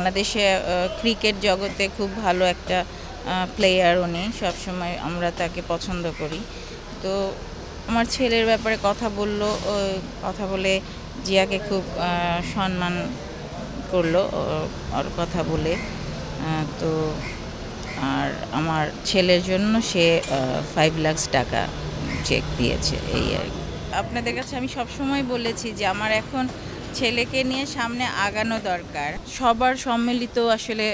বাংলাদেশে ক্রিকেট জগতে খুব ভালো একটা প্লেয়ার উনি, সবসময় আমরা তাকে পছন্দ করি। তো আমার ছেলের ব্যাপারে কথা বলে জিয়াকে খুব সম্মান করলো ওর কথা বলে। তো আর আমার ছেলের জন্য সে 5 লাখ টাকা চেক দিয়েছে, এই আর কি। আপনাদের কাছে আমি সবসময় বলেছি যে আমার এখন ছেলেকে নিয়ে সামনে আগানো দরকার, সবার সম্মিলিত আসলে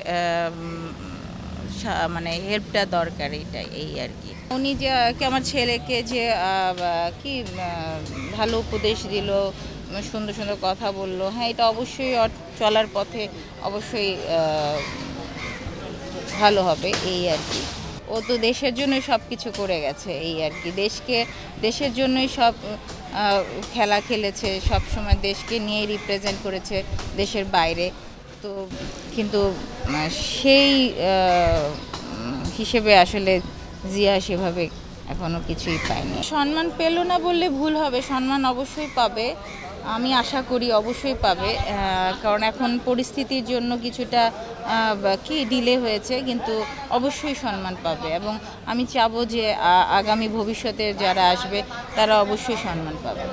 মানে হেল্পটা দরকার, এটাই এই আর কি। উনি যে আমার ছেলেকে যে ভালো উপদেশ দিল, সুন্দর সুন্দর কথা বললো, হ্যাঁ এটা অবশ্যই চলার পথে অবশ্যই ভালো হবে, এই আর কি। ও তো দেশের জন্যই সব কিছু করে গেছে, এই আর কি। দেশের জন্যই সব খেলা খেলেছে, সব সময় দেশকে নিয়ে রিপ্রেজেন্ট করেছে দেশের বাইরে। তো কিন্তু সেই হিসেবে আসলে জিয়া সেভাবে এখনও কিছুই পায়নি। সম্মান পেল না বললে ভুল হবে, সম্মান অবশ্যই পাবে, আমি আশা করি অবশ্যই পাবে। কারণ এখন পরিস্থিতির জন্য কিছুটা ডিলে হয়েছে, কিন্তু অবশ্যই সম্মান পাবে। এবং আমি চাবো যে আগামী ভবিষ্যতে যারা আসবে তারা অবশ্যই সম্মান পাবে।